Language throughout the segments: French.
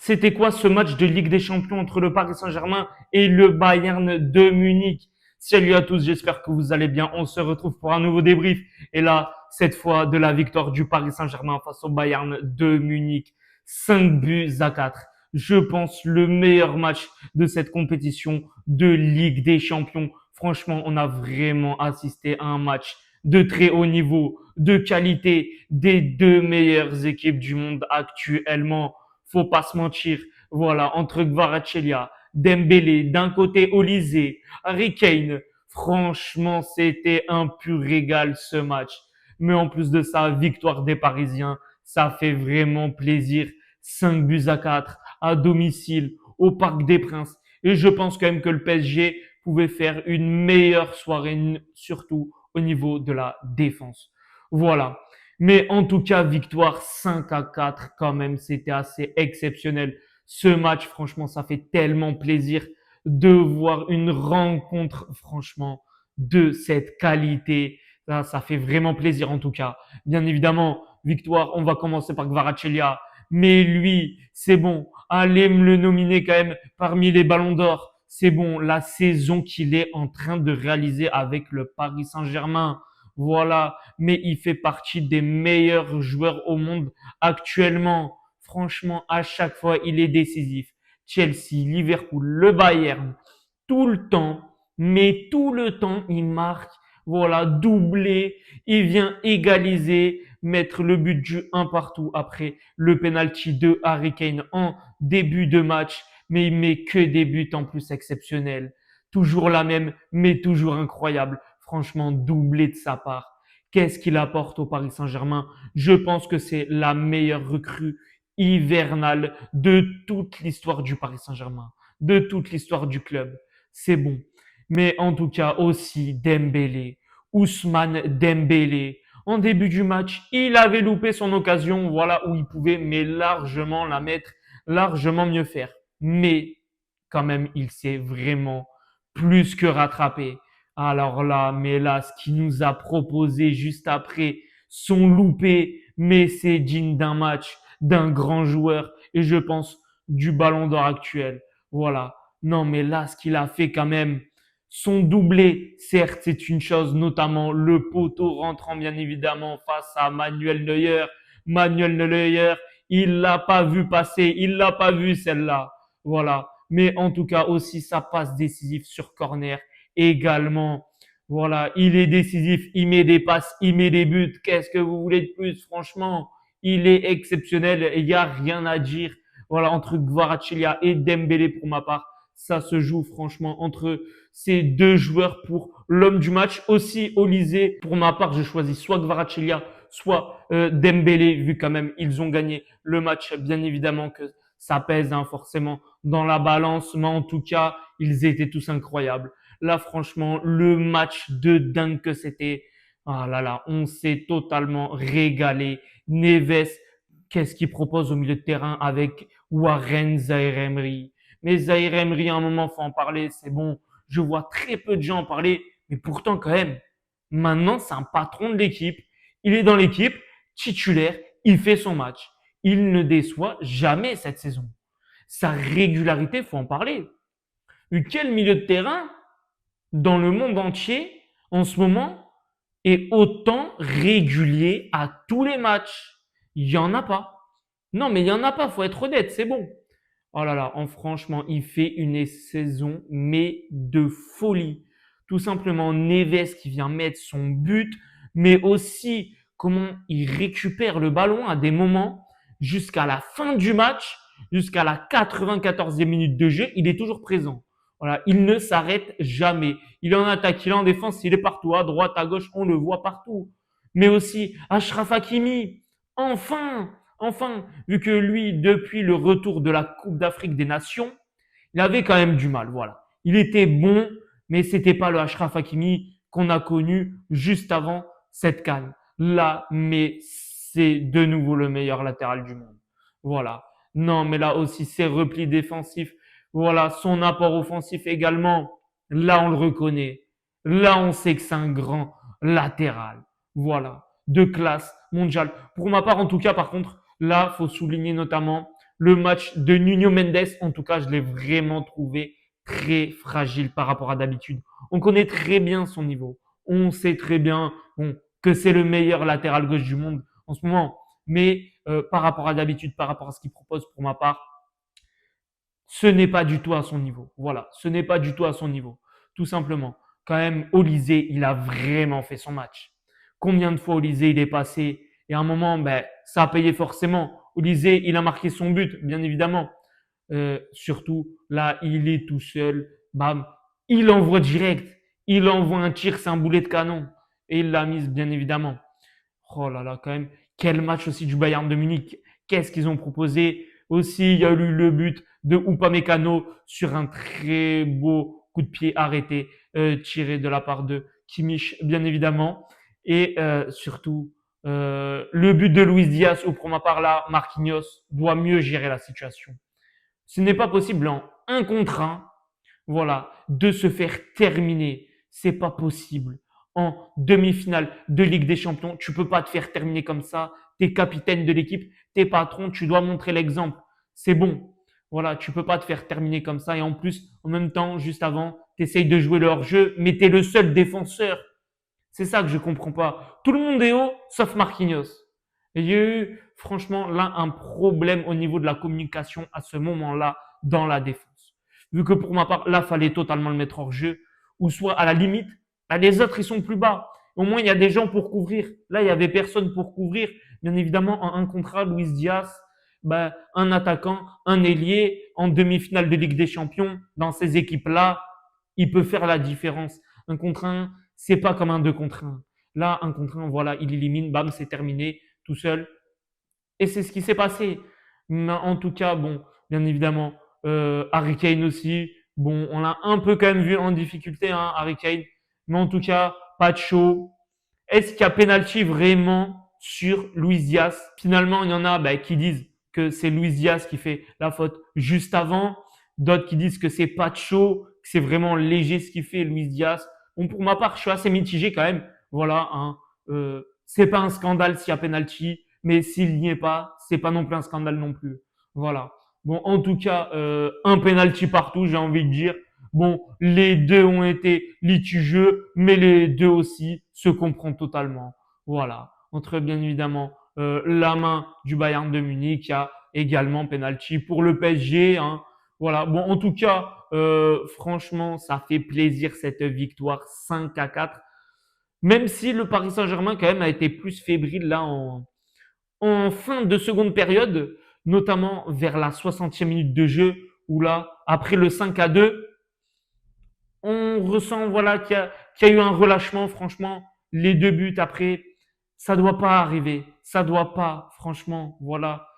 C'était quoi ce match de Ligue des Champions entre le Paris Saint-Germain et le Bayern de Munich? Salut à tous, j'espère que vous allez bien. On se retrouve pour un nouveau débrief. Et là, cette fois, de la victoire du Paris Saint-Germain face au Bayern de Munich. 5 buts à 4. Je pense le meilleur match de cette compétition de Ligue des Champions. Franchement, on a vraiment assisté à un match de très haut niveau, de qualité, des deux meilleures équipes du monde actuellement. Faut pas se mentir. Voilà, entre Kvaratskhelia, Dembélé, d'un côté Olise, Harry Kane. Franchement, c'était un pur régal ce match. Mais en plus de ça, victoire des Parisiens, ça fait vraiment plaisir. 5 buts à 4 à domicile au Parc des Princes. Et je pense quand même que le PSG pouvait faire une meilleure soirée, surtout au niveau de la défense. Voilà. Mais en tout cas, victoire 5 à 4 quand même, c'était assez exceptionnel. Ce match, franchement, ça fait tellement plaisir de voir une rencontre, franchement, de cette qualité. Ça fait vraiment plaisir en tout cas. Bien évidemment, victoire, on va commencer par Kvaratskhelia. Mais lui, c'est bon. Allez me le nominer quand même parmi les ballons d'or. C'est bon, la saison qu'il est en train de réaliser avec le Paris Saint-Germain. Voilà, mais il fait partie des meilleurs joueurs au monde actuellement. Franchement, à chaque fois, il est décisif. Chelsea, Liverpool, le Bayern, tout le temps, mais tout le temps, il marque. Voilà, doublé, il vient égaliser, mettre le but du un partout après le penalty de Harry Kane en début de match, mais il met que des buts en plus exceptionnels. Toujours la même, mais toujours incroyable. Franchement, doublé de sa part. Qu'est-ce qu'il apporte au Paris Saint-Germain? Je pense que c'est la meilleure recrue hivernale de toute l'histoire du Paris Saint-Germain, de toute l'histoire du club. C'est bon. Mais en tout cas aussi Dembélé, Ousmane Dembélé. En début du match, il avait loupé son occasion, voilà où il pouvait, mais largement la mettre, largement mieux faire. Mais quand même, il s'est vraiment plus que rattrapé. Alors là, mais là, ce qu'il nous a proposé juste après, son loupé, mais c'est digne d'un match, d'un grand joueur, et je pense du ballon d'or actuel. Voilà. Non, mais là, ce qu'il a fait quand même, son doublé, certes, c'est une chose, notamment le poteau rentrant bien évidemment face à Manuel Neuer. Manuel Neuer, il l'a pas vu passer, il l'a pas vu celle-là. Voilà. Mais en tout cas aussi sa passe décisive sur corner également. Voilà, il est décisif, il met des passes, il met des buts. Qu'est-ce que vous voulez de plus? Franchement, il est exceptionnel. Il n'y a rien à dire. Voilà, entre Kvaratskhelia et Dembélé pour ma part, ça se joue franchement entre ces deux joueurs pour l'homme du match. Aussi, Olysée, pour ma part, je choisis soit Kvaratskhelia, soit Dembélé, vu quand même ils ont gagné le match. Bien évidemment que ça pèse hein, forcément dans la balance, mais en tout cas, ils étaient tous incroyables. Là, franchement, le match de dingue que c'était. Ah là là, on s'est totalement régalé. Neves, qu'est-ce qu'il propose au milieu de terrain avec Warren Zaïre-Emery. Mais Zaïre-Emery, à un moment, faut en parler, c'est bon. Je vois très peu de gens en parler, mais pourtant, quand même, maintenant, c'est un patron de l'équipe. Il est dans l'équipe, titulaire, il fait son match. Il ne déçoit jamais cette saison. Sa régularité, faut en parler. Quel milieu de terrain dans le monde entier en ce moment est autant régulier à tous les matchs? Il n'y en a pas. Non, mais il n'y en a pas, faut être honnête, c'est bon. Oh là là, franchement, il fait une saison, mais de folie. Tout simplement, Neves qui vient mettre son but, mais aussi comment il récupère le ballon à des moments jusqu'à la fin du match, jusqu'à la 94e minute de jeu, il est toujours présent. Voilà, il ne s'arrête jamais. Il est en attaque, il est en défense, il est partout, à droite, à gauche, on le voit partout. Mais aussi, Achraf Hakimi, enfin, enfin, vu que lui, depuis le retour de la Coupe d'Afrique des Nations, il avait quand même du mal, voilà. Il était bon, mais c'était pas le Achraf Hakimi qu'on a connu juste avant cette CAN. Là, mais c'est de nouveau le meilleur latéral du monde. Voilà. Non, mais là aussi, ses replis défensifs, voilà, son apport offensif également. Là, on le reconnaît. Là, on sait que c'est un grand latéral. Voilà. De classe mondiale. Pour ma part, en tout cas, par contre, là, faut souligner notamment Le match de Nuno Mendes, en tout cas, je l'ai vraiment trouvé très fragile par rapport à d'habitude. On connaît très bien son niveau. On sait très bien bon, que c'est le meilleur latéral gauche du monde en ce moment. Mais par rapport à d'habitude, par rapport à ce qu'il propose pour ma part, ce n'est pas du tout à son niveau. Voilà, ce n'est pas du tout à son niveau. Tout simplement. Quand même, Olysée, il a vraiment fait son match. Combien de fois Olysée il est passé et à un moment, ben, ça a payé forcément. Olysée, il a marqué son but, bien évidemment. Surtout, là, il est tout seul. Bam, il envoie direct. Il envoie un tir, c'est un boulet de canon. Et il l'a mise, bien évidemment. Oh là là, quand même. Quel match aussi du Bayern de Munich. Qu'est-ce qu'ils ont proposé? Aussi, il y a eu le but de Upamecano sur un très beau coup de pied arrêté, tiré de la part de Kimmich, bien évidemment. Et surtout, le but de Luis Diaz, où pour ma part là, Marquinhos doit mieux gérer la situation. Ce n'est pas possible en un contre un, voilà, de se faire terminer. C'est pas possible. En demi-finale de Ligue des Champions, tu peux pas te faire terminer comme ça. T'es capitaine de l'équipe, t'es patron, tu dois montrer l'exemple. C'est bon. Voilà, tu peux pas te faire terminer comme ça. Et en plus, en même temps, juste avant, t'essayes de jouer le hors-jeu, mais t'es le seul défenseur. C'est ça que je comprends pas. Tout le monde est haut, sauf Marquinhos. Et il y a eu, franchement, là, un problème au niveau de la communication à ce moment-là dans la défense. Vu que pour ma part, là, fallait totalement le mettre hors jeu, ou soit à la limite, là, les autres, ils sont plus bas. Au moins, il y a des gens pour couvrir. Là, il y avait personne pour couvrir. Bien évidemment, en un contrat, Luis Diaz, ben, un attaquant, un ailier, en demi-finale de Ligue des Champions, dans ces équipes-là, il peut faire la différence. Un contre un, c'est pas comme un 2 contre un. Là, un contre un, voilà, il élimine, bam, c'est terminé, tout seul. Et c'est ce qui s'est passé. Mais en tout cas, bon, bien évidemment, Harry Kane aussi. Bon, on l'a un peu quand même vu en difficulté, hein, Harry Kane. Mais en tout cas, pas de show. Est-ce qu'il y a penalty vraiment sur Luis Diaz? Finalement, il y en a bah, qui disent que c'est Luis Diaz qui fait la faute juste avant. D'autres qui disent que c'est pas de show, que c'est vraiment léger ce qu'il fait Luis Diaz. Bon, pour ma part, je suis assez mitigé quand même. Voilà, hein. C'est pas un scandale s'il y a penalty, mais s'il n'y est pas, c'est pas non plus un scandale non plus. Voilà. Bon, en tout cas, un penalty partout, j'ai envie de dire. Bon, les deux ont été litigieux, mais les deux aussi se comprennent totalement. Voilà. Entre bien évidemment la main du Bayern de Munich, il y a également penalty pour le PSG. Hein. Voilà. Bon, en tout cas, franchement, ça fait plaisir cette victoire 5-4. Même si le Paris Saint-Germain quand même a été plus fébrile là en fin de seconde période, notamment vers la 60e minute de jeu, où là, après le 5-2, on ressent voilà qu'il y a eu un relâchement. Franchement, les deux buts après, ça doit pas arriver. Ça doit pas, franchement, voilà.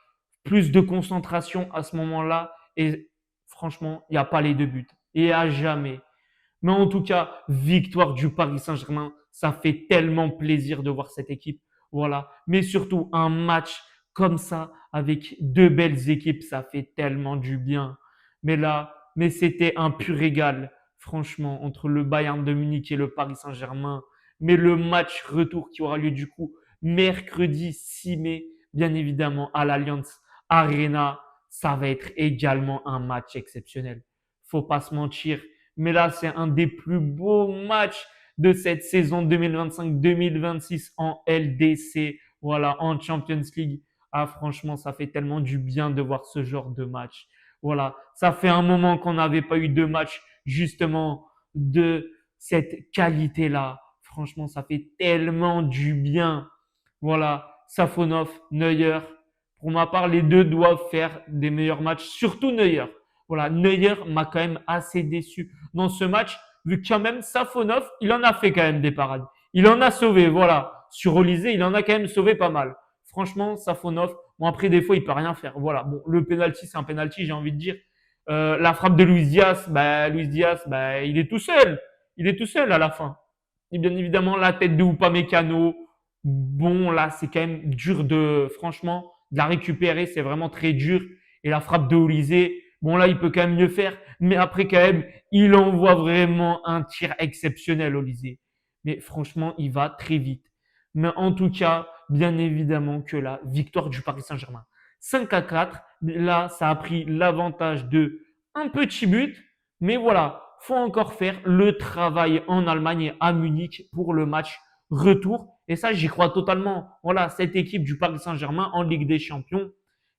Plus de concentration à ce moment-là. Et franchement, il n'y a pas les deux buts. Et à jamais. Mais en tout cas, victoire du Paris Saint-Germain. Ça fait tellement plaisir de voir cette équipe. Voilà. Mais surtout, un match comme ça, avec deux belles équipes, ça fait tellement du bien. Mais là, mais c'était un pur régal, franchement, entre le Bayern de Munich et le Paris Saint-Germain. Mais le match retour qui aura lieu du coup mercredi 6 mai, bien évidemment, à l'Allianz Arena, ça va être également un match exceptionnel. Faut pas se mentir. Mais là, c'est un des plus beaux matchs de cette saison 2025-2026 en LDC, voilà, en Champions League. Ah, franchement, ça fait tellement du bien de voir ce genre de match. Voilà, ça fait un moment qu'on n'avait pas eu de match justement de cette qualité-là. Franchement, ça fait tellement du bien. Voilà, Safonov, Neuer. Pour ma part, les deux doivent faire des meilleurs matchs, surtout Neuer. Voilà, Neuer m'a quand même assez déçu dans ce match, vu que quand même Safonov, il en a fait quand même des parades. Il en a sauvé, voilà. Sur Olysée, il en a quand même sauvé pas mal. Franchement, Safonov, bon après des fois il peut rien faire. Voilà, bon le penalty c'est un penalty, j'ai envie de dire. La frappe de Luis Diaz, bah il est tout seul. Il est tout seul à la fin. Et bien évidemment la tête de Upamecano. Bon là c'est quand même dur de, franchement, de la récupérer, c'est vraiment très dur. Et la frappe de Olysée, bon là il peut quand même mieux faire, mais après quand même il envoie vraiment un tir exceptionnel Olysée. Mais franchement il va très vite. Mais en tout cas, bien évidemment que la victoire du Paris Saint-Germain. 5-4. Là, ça a pris l'avantage de un petit but, mais voilà, faut encore faire le travail en Allemagne et à Munich pour le match retour. Et ça, j'y crois totalement. Voilà, cette équipe du Paris Saint-Germain en Ligue des Champions,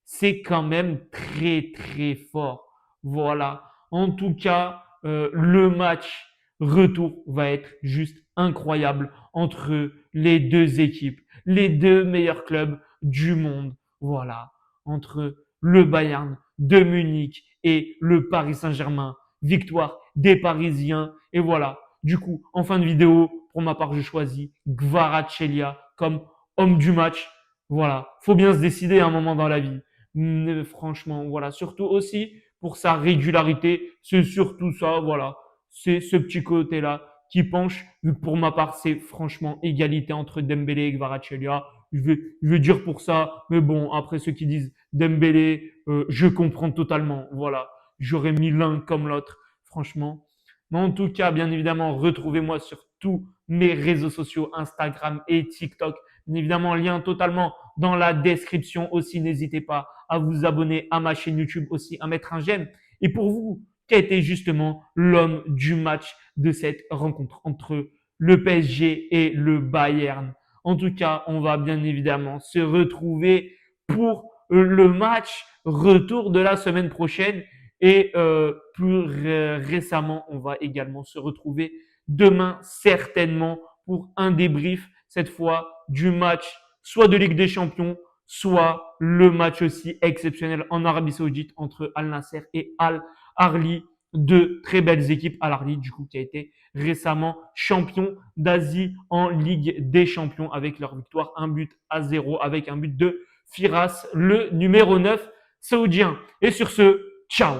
c'est quand même très très fort. Voilà. En tout cas, le match retour va être juste incroyable entre les deux équipes, les deux meilleurs clubs du monde. Voilà. Entre le Bayern de Munich et le Paris Saint-Germain. Victoire des Parisiens. Et voilà. Du coup, en fin de vidéo, pour ma part, je choisis Kvaratskhelia comme homme du match. Voilà. Faut bien se décider à un moment dans la vie. Mais franchement, voilà. Surtout aussi pour sa régularité. C'est surtout ça, voilà. C'est ce petit côté-là qui penche, vu que pour ma part, c'est franchement égalité entre Dembélé et Kvaratskhelia. Je vais dire pour ça, mais bon, après ceux qui disent Dembélé, je comprends totalement. Voilà, j'aurais mis l'un comme l'autre, franchement. Mais en tout cas, bien évidemment, retrouvez-moi sur tous mes réseaux sociaux, Instagram et TikTok. Bien évidemment, lien totalement dans la description aussi. N'hésitez pas à vous abonner à ma chaîne YouTube aussi, à mettre un j'aime. Et pour vous, qui a été justement l'homme du match de cette rencontre entre le PSG et le Bayern? En tout cas, on va bien évidemment se retrouver pour le match retour de la semaine prochaine. Et plus récemment, on va également se retrouver demain certainement pour un débrief, cette fois du match soit de Ligue des Champions, soit le match aussi exceptionnel en Arabie Saoudite entre Al Nasser et Al Ahly. Deux très belles équipes. Al Ahly, du coup, qui a été récemment champion d'Asie en Ligue des Champions avec leur victoire 1-0 avec un but de Firas, le numéro 9 saoudien. Et sur ce, ciao!